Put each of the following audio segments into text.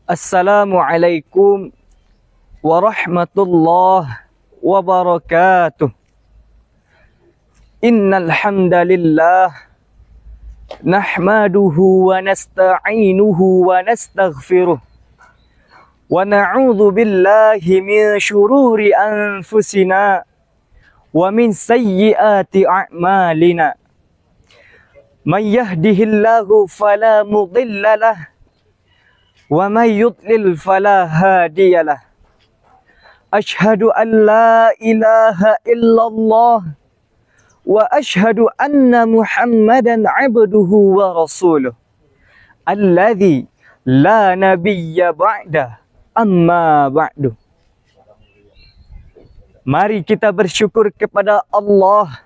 Assalamualaikum warahmatullahi wabarakatuh. Innal hamdalillah nahmaduhu wa nasta'inuhu wa nastaghfiruh wa na'udzu billahi min syururi anfusina wa min sayyiati a'malina. May yahdihillahu fala mudilla lahu wa may yudlil fala hadiyalah. Asyhadu an la ilaha illallah wa asyhadu anna Muhammadan abduhu wa rasuluh alladzi la nabiyya ba'da amma ba'du. Mari kita bersyukur kepada Allah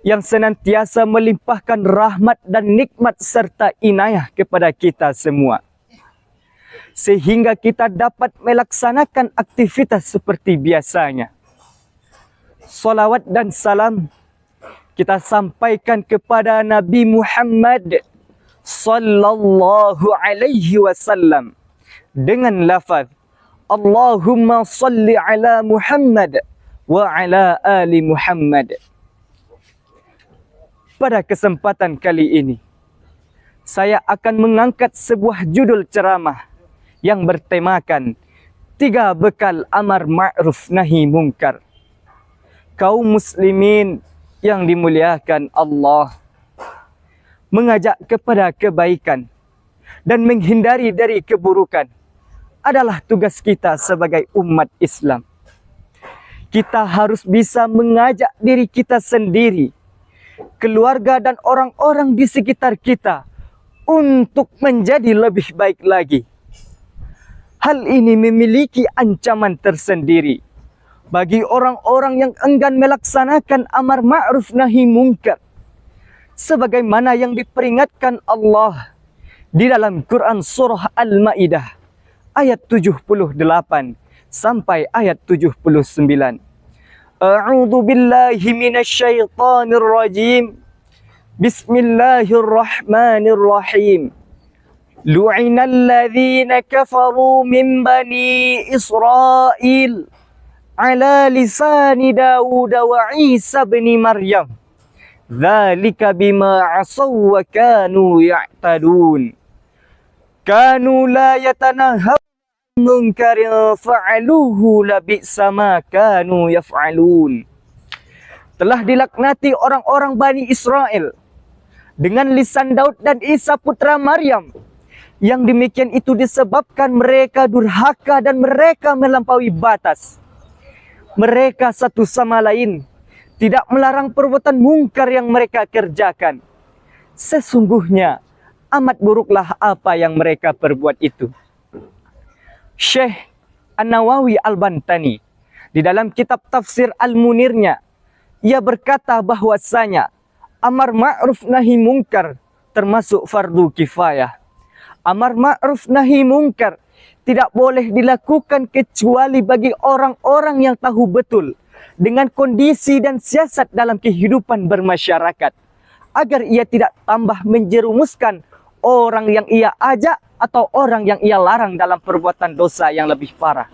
yang senantiasa melimpahkan rahmat dan nikmat serta inayah kepada kita semua, sehingga kita dapat melaksanakan aktivitas seperti biasanya. Salawat dan salam kita sampaikan kepada Nabi Muhammad sallallahu alaihi wasallam dengan lafaz Allahumma salli ala Muhammad wa ala ali Muhammad. Pada kesempatan kali ini, saya akan mengangkat sebuah judul ceramah yang bertemakan 3 bekal amar ma'ruf nahi mungkar. Kaum muslimin yang dimuliakan Allah, mengajak kepada kebaikan dan menghindari dari keburukan adalah tugas kita sebagai umat Islam. Kita harus bisa mengajak diri kita sendiri, keluarga dan orang-orang di sekitar kita untuk menjadi lebih baik lagi. Hal ini memiliki ancaman tersendiri bagi orang-orang yang enggan melaksanakan amar ma'ruf nahi mungkar, sebagaimana yang diperingatkan Allah di dalam Quran surah Al-Maidah ayat 78 sampai ayat 79. A'udzu billahi minasyaitonir rajim. Bismillahirrahmanirrahim. Lu'inal ladzina kafaru min bani Israil ala lisani Dawud wa Isa bin Maryam. Dzalika bima asaw wa kanu ya'tadun. Kanu la yatanahawna munkarin fa'aluhu labi'sa ma kanu yaf'alun. Telah dilaknati orang-orang Bani Israel dengan lisan Daud dan Isa putra Maryam. Yang demikian itu disebabkan mereka durhaka dan mereka melampaui batas. Mereka satu sama lain tidak melarang perbuatan mungkar yang mereka kerjakan. Sesungguhnya amat buruklah apa yang mereka perbuat itu. Syekh An-Nawawi Al-Bantani di dalam kitab tafsir Al-Munirnya, ia berkata bahwasanya amar ma'ruf nahi mungkar termasuk fardu kifayah. Amar ma'ruf nahi mungkar tidak boleh dilakukan kecuali bagi orang-orang yang tahu betul dengan kondisi dan siasat dalam kehidupan bermasyarakat, agar ia tidak tambah menjerumuskan orang yang ia ajak atau orang yang ia larang dalam perbuatan dosa yang lebih parah.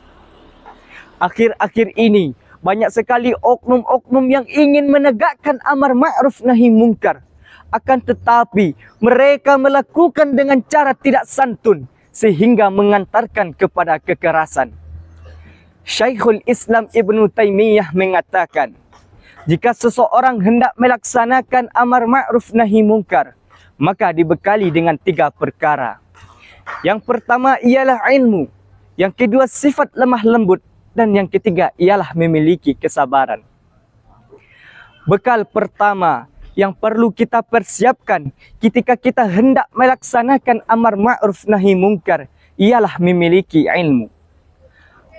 Akhir-akhir ini banyak sekali oknum-oknum yang ingin menegakkan amar ma'ruf nahi mungkar. Akan tetapi mereka melakukan dengan cara tidak santun sehingga mengantarkan kepada kekerasan. Syekhul Islam Ibnu Taimiyah mengatakan, jika seseorang hendak melaksanakan amar ma'ruf nahi mungkar, maka dibekali dengan 3 perkara. Yang pertama ialah ilmu, yang kedua sifat lemah lembut, dan yang ketiga ialah memiliki kesabaran. Bekal pertama yang perlu kita persiapkan ketika kita hendak melaksanakan amar ma'ruf nahi mungkar ialah memiliki ilmu.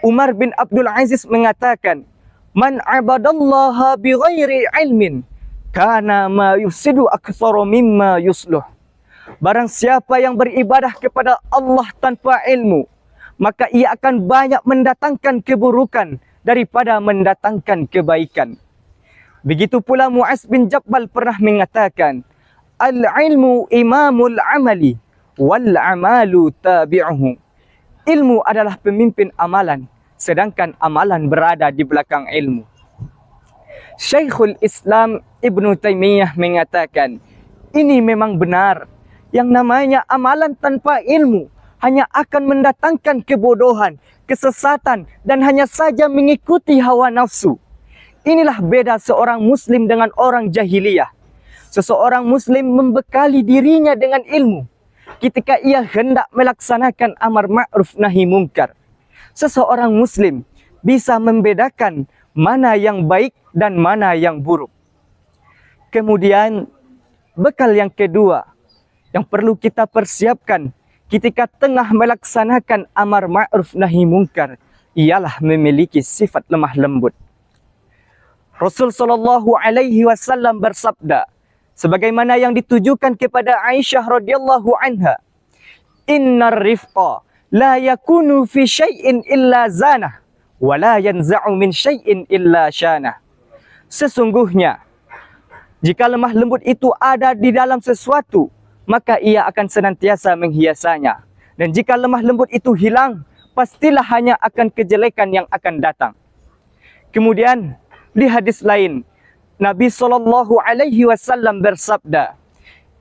Umar bin Abdul Aziz mengatakan, man abadallaha bighairi ilmin kana ma yufsidu aktsaru mimma yusluh. Barang siapa yang beribadah kepada Allah tanpa ilmu, maka ia akan banyak mendatangkan keburukan daripada mendatangkan kebaikan. Begitu pula Mu'az bin Jabal pernah mengatakan, al-ilmu imamul amali wal amalu tabi'uhu. ilmu adalah pemimpin amalan, sedangkan amalan berada di belakang ilmu. Syekhul Islam Ibnu Taimiyah mengatakan, ini memang benar. Yang namanya amalan tanpa ilmu hanya akan mendatangkan kebodohan, kesesatan, dan hanya saja mengikuti hawa nafsu. Inilah beda seorang muslim dengan orang jahiliyah. Seseorang muslim membekali dirinya dengan ilmu ketika ia hendak melaksanakan amar ma'ruf nahi mungkar. Seseorang muslim bisa membedakan mana yang baik dan mana yang buruk. Kemudian bekal yang kedua yang perlu kita persiapkan ketika tengah melaksanakan amar ma'ruf nahi mungkar ialah memiliki sifat lemah lembut. Rasul sallallahu alaihi wasallam bersabda sebagaimana yang ditujukan kepada Aisyah radhiyallahu anha, "Innar rifqa la yakunu fi syai'in illa zanah wa la yanza'u min syai'in illa syanah." Sesungguhnya jika lemah lembut itu ada di dalam sesuatu, maka ia akan senantiasa menghiasanya. Dan jika lemah lembut itu hilang, pastilah hanya akan kejelekan yang akan datang. Kemudian di hadis lain, Nabi SAW bersabda,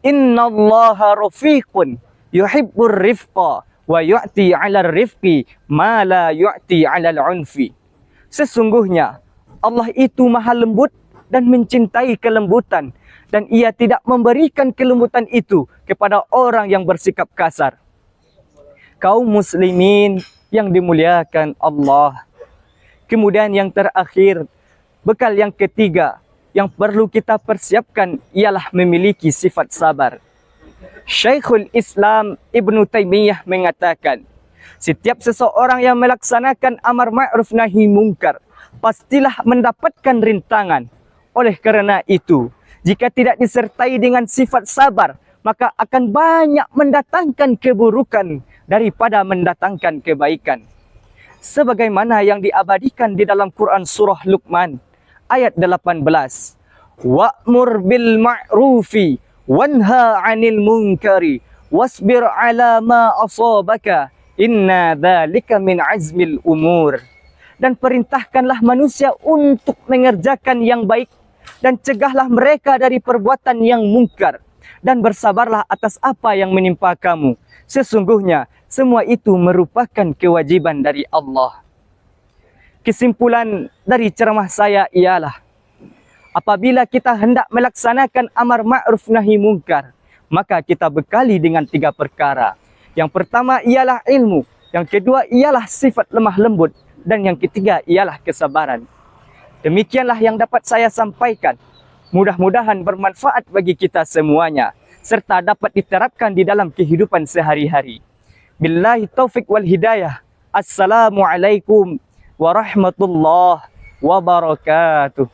"Innallaha rafiqun yuhibbur rifqa wa yu'ti 'alal rifqi ma la yu'ti 'alal 'unfi." Sesungguhnya Allah itu maha lembut dan mencintai kelembutan, dan ia tidak memberikan kelembutan itu kepada orang yang bersikap kasar. Kaum muslimin yang dimuliakan Allah. Kemudian yang terakhir, bekal yang ketiga yang perlu kita persiapkan ialah memiliki sifat sabar. Syekhul Islam Ibnu Taimiyah mengatakan, setiap seseorang yang melaksanakan amar ma'ruf nahi mungkar pastilah mendapatkan rintangan. Oleh kerana itu, jika tidak disertai dengan sifat sabar, maka akan banyak mendatangkan keburukan daripada mendatangkan kebaikan. Sebagaimana yang diabadikan di dalam Quran surah Luqman ayat 18. Wa'mur bil ma'rufi wanha 'anil munkari wasbir 'ala ma asabaka inna dzalika min azmil umur. Dan perintahkanlah manusia untuk mengerjakan yang baik dan cegahlah mereka dari perbuatan yang mungkar, dan bersabarlah atas apa yang menimpa kamu. Sesungguhnya semua itu merupakan kewajiban dari Allah. Kesimpulan dari ceramah saya ialah, apabila kita hendak melaksanakan amar ma'ruf nahi mungkar, maka kita bekali dengan 3 perkara. Yang pertama ialah ilmu, yang kedua ialah sifat lemah lembut, dan yang ketiga ialah kesabaran. Demikianlah yang dapat saya sampaikan. Mudah-mudahan bermanfaat bagi kita semuanya, serta dapat diterapkan di dalam kehidupan sehari-hari. Billahi taufik wal hidayah. Assalamualaikum warahmatullahi wabarakatuh.